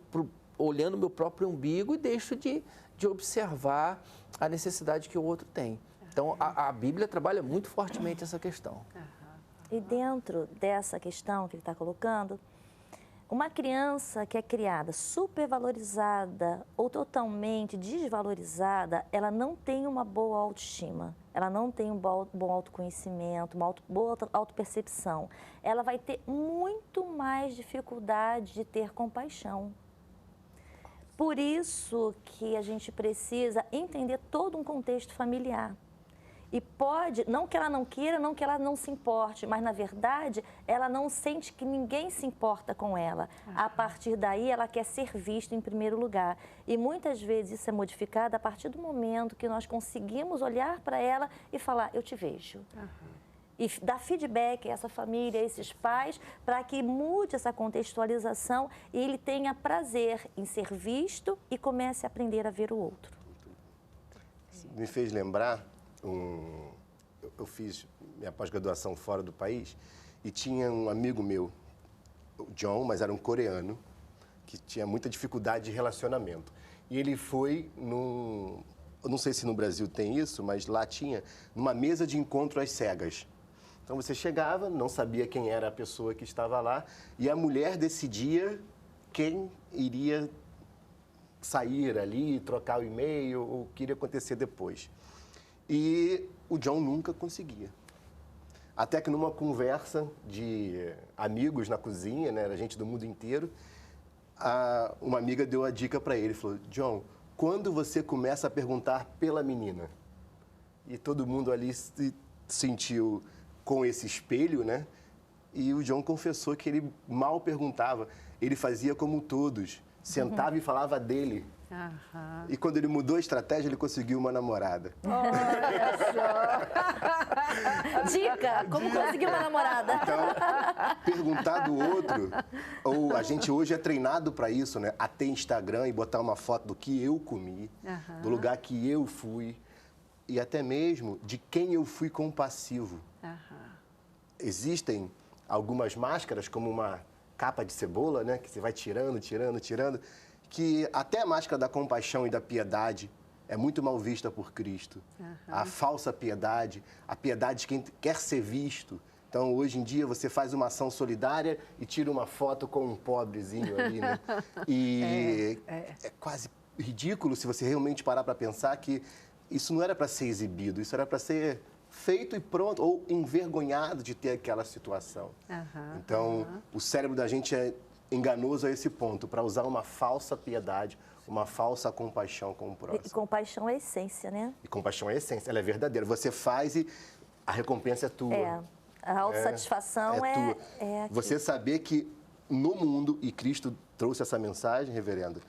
olhando o meu próprio umbigo e deixo de observar a necessidade que o outro tem. Então, a Bíblia trabalha muito fortemente essa questão. E dentro dessa questão que ele está colocando, uma criança que é criada supervalorizada ou totalmente desvalorizada, ela não tem uma boa autoestima, ela não tem um bom autoconhecimento, uma boa autopercepção. Ela vai ter muito mais dificuldade de ter compaixão. Por isso que a gente precisa entender todo um contexto familiar. E pode, não que ela não queira, não que ela não se importe, mas na verdade ela não sente que ninguém se importa com ela. A partir daí ela quer ser vista em primeiro lugar. E muitas vezes isso é modificado a partir do momento que nós conseguimos olhar para ela e falar, eu te vejo. E dar feedback a essa família, a esses pais, para que mude essa contextualização e ele tenha prazer em ser visto e comece a aprender a ver o outro. Me fez lembrar, eu fiz minha pós-graduação fora do país e tinha um amigo meu, o John, mas era um coreano, que tinha muita dificuldade de relacionamento. E ele foi eu não sei se no Brasil tem isso, mas lá tinha, numa mesa de encontro às cegas. Então você chegava, não sabia quem era a pessoa que estava lá, e a mulher decidia quem iria sair ali, trocar o e-mail, ou o que iria acontecer depois. E o John nunca conseguia. Até que numa conversa de amigos na cozinha, né, era gente do mundo inteiro, uma amiga deu a dica para ele, falou, John, quando você começa a perguntar pela menina? E todo mundo ali se sentiu com esse espelho, né? E o John confessou que ele mal perguntava, ele fazia como todos, sentava e falava dele. E quando ele mudou a estratégia, ele conseguiu uma namorada. Olha só! Dica, como conseguir uma namorada. Então, perguntar do outro, ou a gente hoje é treinado para isso, né? A ter Instagram e botar uma foto do que eu comi, do lugar que eu fui, e até mesmo de quem eu fui compassivo. Existem algumas máscaras, como uma capa de cebola, né? Que você vai tirando, que até a máscara da compaixão e da piedade é muito mal vista por Cristo. A falsa piedade, a piedade de quem quer ser visto. Então, hoje em dia, você faz uma ação solidária e tira uma foto com um pobrezinho ali, né? E é quase ridículo se você realmente parar para pensar que isso não era para ser exibido, isso era para ser feito e pronto, ou envergonhado de ter aquela situação. Então, o cérebro da gente é enganoso a esse ponto, para usar uma falsa piedade, uma falsa compaixão com o próximo. E compaixão é a essência, né? E compaixão é a essência, ela é verdadeira. Você faz e a recompensa é tua. A autossatisfação é tua. Você saber que no mundo, e Cristo trouxe essa mensagem, reverendo,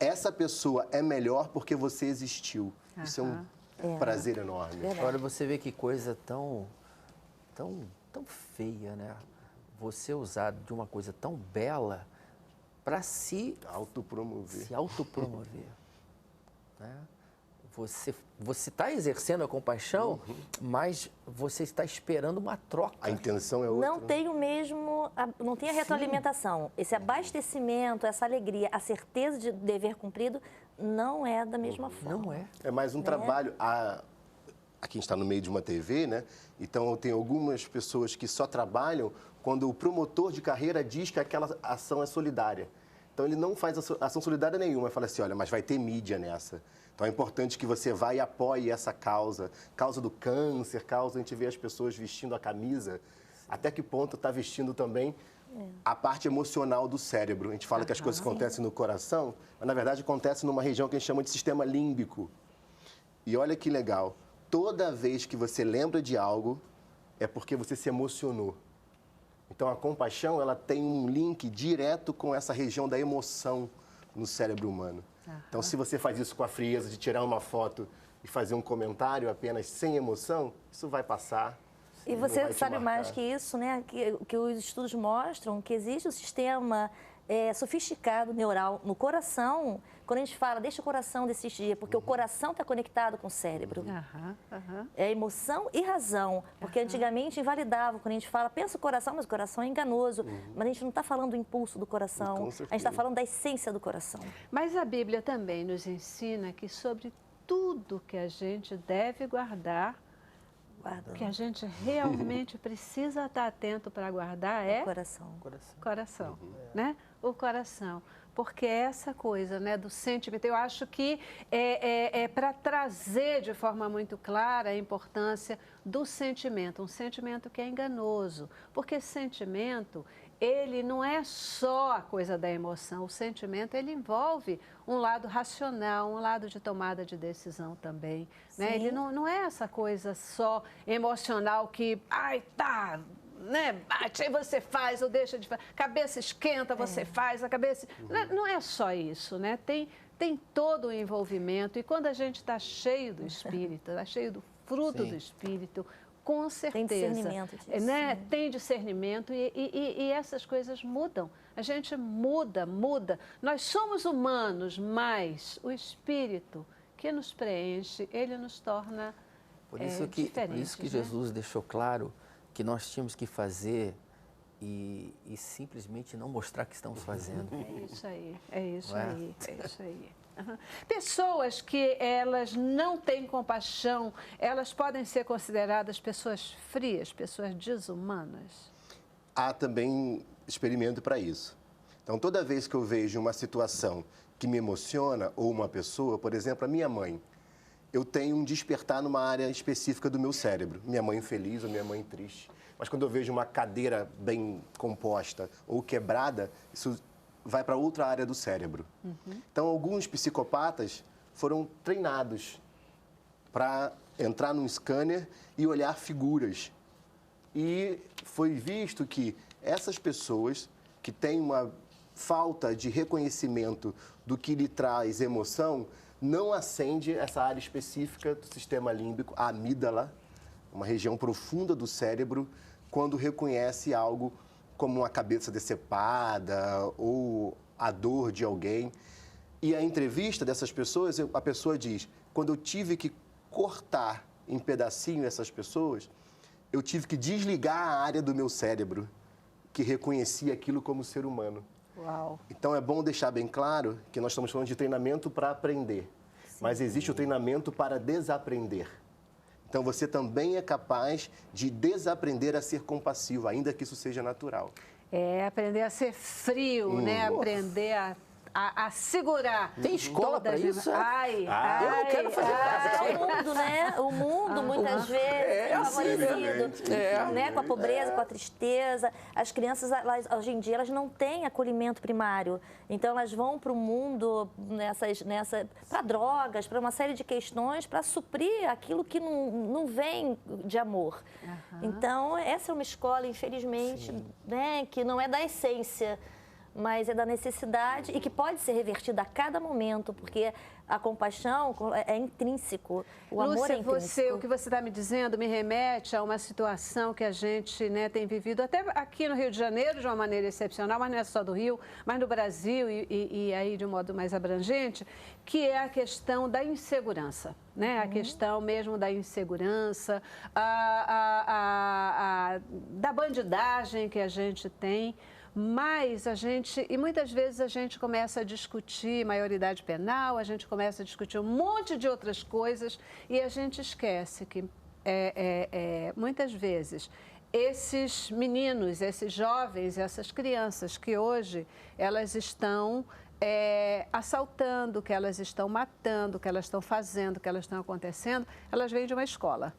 essa pessoa é melhor porque você existiu. Isso é um prazer enorme. Olha, você vê que coisa tão feia, né? Você usar de uma coisa tão bela para se autopromover. Né? Você está exercendo a compaixão, mas você está esperando uma troca. A intenção é outra. Não tem não tem a retroalimentação. Esse abastecimento, essa alegria, a certeza de dever cumprido, não é da mesma forma. Não é. É mais um trabalho. Aqui a gente está no meio de uma TV, né? Então, tem algumas pessoas que só trabalham quando o promotor de carreira diz que aquela ação é solidária. Então, ele não faz ação solidária nenhuma. Ele fala assim, olha, mas vai ter mídia nessa. Então, é importante que você vá e apoie essa causa. Causa do câncer, causa a gente vê as pessoas vestindo a camisa. Até que ponto está vestindo também a parte emocional do cérebro. A gente fala que as coisas acontecem no coração, mas, na verdade, acontece numa região que a gente chama de sistema límbico. E olha que legal. Toda vez que você lembra de algo, é porque você se emocionou. Então, a compaixão, ela tem um link direto com essa região da emoção no cérebro humano. Então, se você faz isso com a frieza de tirar uma foto e fazer um comentário apenas sem emoção, isso vai passar. E você sabe mais que isso, né? Que os estudos mostram que existe um sistema sofisticado neural no coração. Quando a gente fala, deixa o coração decidir, porque o coração está conectado com o cérebro. É emoção e razão, porque antigamente invalidava. Quando a gente fala, pensa o coração, mas o coração é enganoso. Mas a gente não está falando do impulso do coração, a gente está falando da essência do coração. Mas a Bíblia também nos ensina que sobre tudo que a gente deve guardar, o que a gente realmente precisa estar atento para guardar é... Coração. Né? O coração. Porque essa coisa, né, do sentimento, eu acho que é para trazer de forma muito clara a importância do sentimento, um sentimento que é enganoso. Porque sentimento, ele não é só a coisa da emoção, o sentimento, ele envolve um lado racional, um lado de tomada de decisão também. Né? Ele não é essa coisa só emocional que, né, bate, aí você faz ou deixa de fazer, cabeça esquenta, você faz, a cabeça... Não é só isso, né? Tem todo o envolvimento, e quando a gente está cheio do Espírito, está cheio do fruto do Espírito, com certeza... Tem discernimento disso. Né? Tem discernimento e essas coisas mudam. A gente muda. Nós somos humanos, mas o Espírito que nos preenche, ele nos torna diferentes. Por isso que Jesus deixou claro que nós tínhamos que fazer e simplesmente não mostrar que estamos fazendo. É isso aí. Pessoas que elas não têm compaixão, elas podem ser consideradas pessoas frias, pessoas desumanas? Há também experimento para isso. Então, toda vez que eu vejo uma situação que me emociona, ou uma pessoa, por exemplo, a minha mãe, eu tenho um despertar numa área específica do meu cérebro. Minha mãe feliz ou minha mãe triste. Mas quando eu vejo uma cadeira bem composta ou quebrada, isso vai para outra área do cérebro. Então, alguns psicopatas foram treinados para entrar num scanner e olhar figuras. E foi visto que essas pessoas que têm uma falta de reconhecimento do que lhe traz emoção, não acende essa área específica do sistema límbico, a amígdala, uma região profunda do cérebro, quando reconhece algo como uma cabeça decepada ou a dor de alguém. E a entrevista dessas pessoas, a pessoa diz, quando eu tive que cortar em pedacinho essas pessoas, eu tive que desligar a área do meu cérebro que reconhecia aquilo como ser humano. Uau. Então é bom deixar bem claro que nós estamos falando de treinamento para aprender, mas existe o treinamento para desaprender. Então você também é capaz de desaprender a ser compassivo, ainda que isso seja natural. É, aprender a ser frio, né? Aprender a segurar. Tem escola para isso? Ai, eu não quero fazer nada. É o mundo, né? O mundo, muitas vezes, é favorecido, né? Com a pobreza, com a tristeza. As crianças, hoje em dia, elas não têm acolhimento primário. Então, elas vão para o mundo, para drogas, para uma série de questões, para suprir aquilo que não vem de amor. Então, essa é uma escola, infelizmente, né? Que não é da essência, mas é da necessidade e que pode ser revertida a cada momento, porque a compaixão é intrínseco, o amor é intrínseco. O que você está me dizendo me remete a uma situação que a gente, né, tem vivido até aqui no Rio de Janeiro de uma maneira excepcional, mas não é só do Rio, mas no Brasil e aí de um modo mais abrangente, que é a questão da insegurança, né? A questão mesmo da insegurança, da bandidagem que a gente tem. Mas muitas vezes a gente começa a discutir maioridade penal, a gente começa a discutir um monte de outras coisas e a gente esquece que muitas vezes esses meninos, esses jovens, essas crianças que hoje elas estão assaltando, que elas estão matando, que elas estão fazendo, que elas estão acontecendo, elas vêm de uma escola.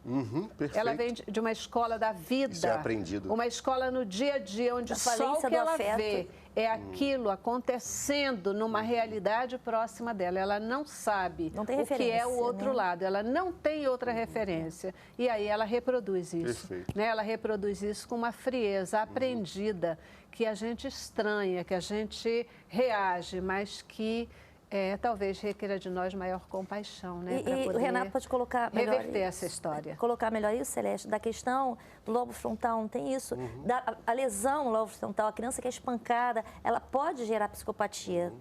Perfeito. Ela vem de uma escola da vida. Isso é aprendido. Uma escola no dia a dia, onde só o que ela vê é aquilo acontecendo numa realidade próxima dela. Ela não sabe o que é o outro lado, ela não tem outra referência. E aí ela reproduz isso. Né? Ela reproduz isso com uma frieza aprendida, que a gente estranha, que a gente reage, mas que talvez requeira de nós maior compaixão, né? E o Renato pode colocar melhor reverter essa história. Colocar melhor isso, Celeste, da questão do lobo frontal, não tem isso? A lesão no lobo frontal, a criança que é espancada, ela pode gerar psicopatia.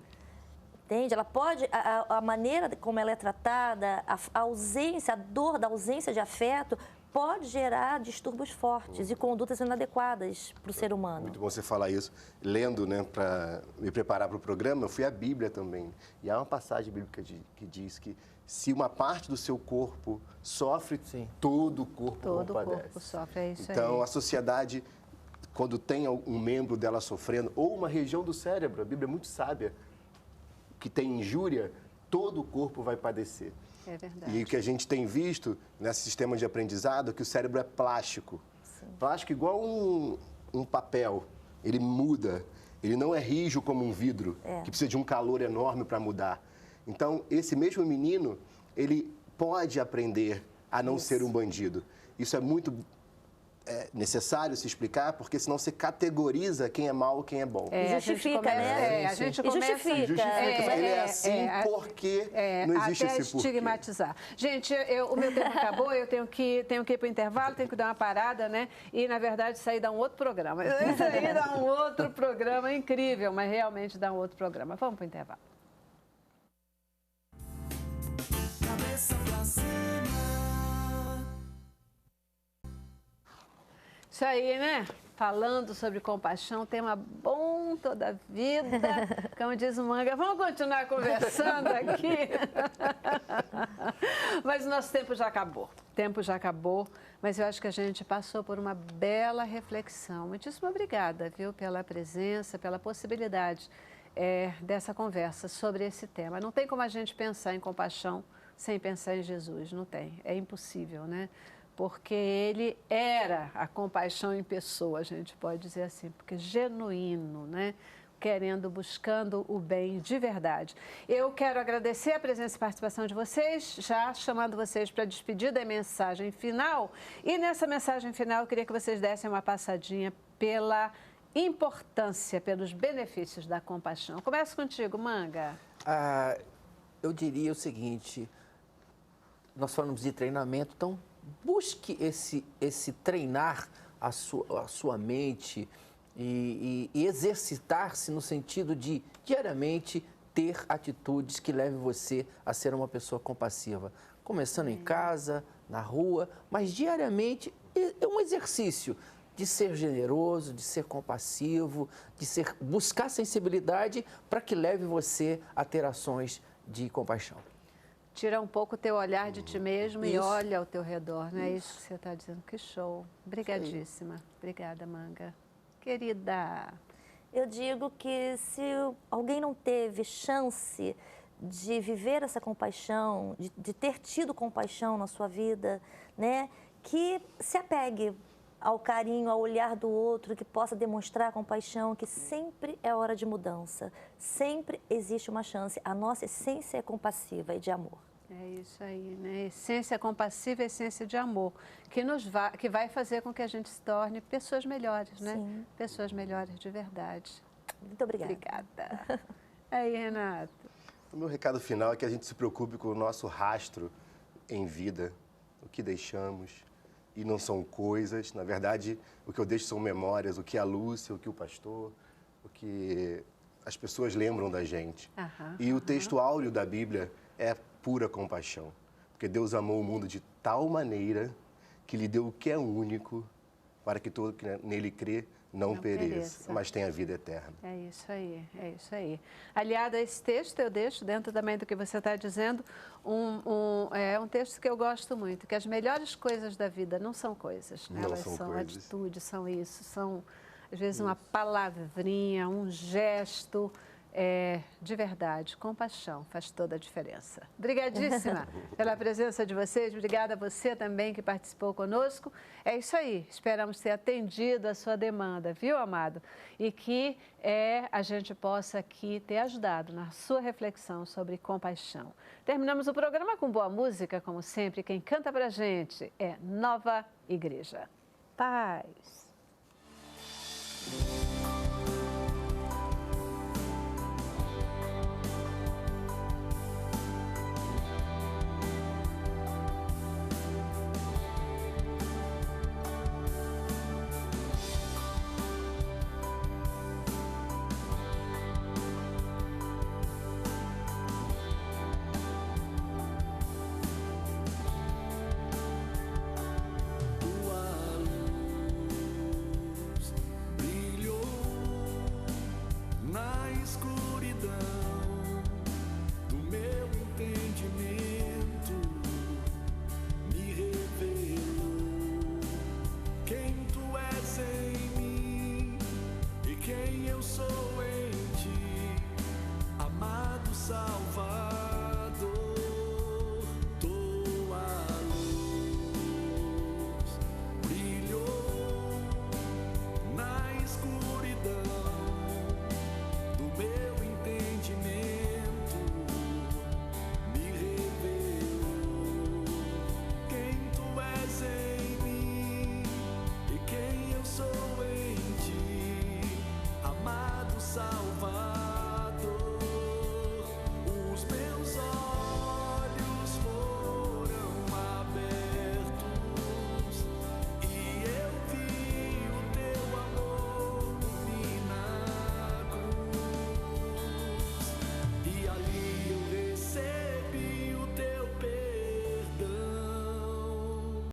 Entende? Ela pode, a maneira como ela é tratada, a ausência, a dor da ausência de afeto, pode gerar distúrbios fortes e condutas inadequadas para o ser humano. Muito bom você falar isso. Lendo, né, para me preparar para o programa, eu fui à Bíblia também. E há uma passagem bíblica que diz que se uma parte do seu corpo sofre, todo o corpo compadece. Todo o corpo sofre, é isso aí. Então, a sociedade, quando tem um membro dela sofrendo, ou uma região do cérebro, a Bíblia é muito sábia, que tem injúria, todo o corpo vai padecer. É verdade. E o que a gente tem visto nesse sistema de aprendizado é que o cérebro é plástico. Plástico igual um papel. Ele muda. Ele não é rígido como um vidro, que precisa de um calor enorme para mudar. Então, esse mesmo menino, ele pode aprender a não ser um bandido. Isso é muito necessário se explicar, porque senão você categoriza quem é mal e quem é bom. Justifica, né? A gente começa... Justifica. Ele é assim porque não existe até esse porquê. estigmatizar. Gente, o meu tempo acabou, eu tenho que ir para o intervalo, tenho que dar uma parada, né? E, na verdade, isso aí dá um outro programa. Isso aí dá um outro programa incrível, mas realmente dá um outro programa. Vamos para o intervalo. Cabeça pra cima. Isso aí, né? Falando sobre compaixão, tema bom toda a vida. Como diz o Manga, vamos continuar conversando aqui. Mas o nosso tempo já acabou. O tempo já acabou, mas eu acho que a gente passou por uma bela reflexão. Muitíssimo obrigada, viu, pela presença, pela possibilidade dessa conversa sobre esse tema. Não tem como a gente pensar em compaixão sem pensar em Jesus, não tem. É impossível, né? Porque ele era a compaixão em pessoa, a gente pode dizer assim, porque genuíno, né? Buscando o bem de verdade. Eu quero agradecer a presença e participação de vocês, já chamando vocês para despedir da mensagem final. E nessa mensagem final, eu queria que vocês dessem uma passadinha pela importância, pelos benefícios da compaixão. Começo contigo, Manga. Eu diria o seguinte, nós falamos de treinamento, então busque esse treinar a sua mente e exercitar-se no sentido de, diariamente, ter atitudes que levem você a ser uma pessoa compassiva. Começando em casa, na rua, mas diariamente é um exercício. de ser generoso, de ser compassivo, de buscar sensibilidade para que leve você a ter ações de compaixão. Tira um pouco o teu olhar de ti mesmo e Isso. olha ao teu redor, não é isso que você está dizendo? Que show. Obrigadíssima. Obrigada, Manga. Querida. Eu digo que se alguém não teve chance de viver essa compaixão, de ter tido compaixão na sua vida, né, que se apegue ao carinho, ao olhar do outro, que possa demonstrar compaixão, que sempre é hora de mudança, sempre existe uma chance. A nossa essência é compassiva e de amor. É isso aí, né? Essência compassiva e essência de amor, que vai fazer com que a gente se torne pessoas melhores, né? Sim. Pessoas melhores de verdade. Muito obrigada. Obrigada. Aí, Renato. O meu recado final é que a gente se preocupe com o nosso rastro em vida, o que deixamos, e não são coisas. Na verdade, o que eu deixo são memórias, o que a Lúcia, o que o pastor, o que as pessoas lembram da gente. E o texto áureo da Bíblia é pura compaixão, porque Deus amou o mundo de tal maneira que lhe deu o que é único, para que todo que nele crê não pereça, mas tenha vida eterna. É isso aí, é isso aí. Aliado a esse texto, eu deixo, dentro também do que você está dizendo, um texto que eu gosto muito, que as melhores coisas da vida não são coisas, né? Elas são atitudes, são isso, são às vezes uma palavrinha, um gesto, de verdade, compaixão faz toda a diferença. Obrigadíssima pela presença de vocês, obrigada a você também que participou conosco. É isso aí, esperamos ter atendido a sua demanda, viu, amado? E que a gente possa aqui ter ajudado na sua reflexão sobre compaixão. Terminamos o programa com boa música, como sempre, quem canta pra gente é Nova Igreja. Paz!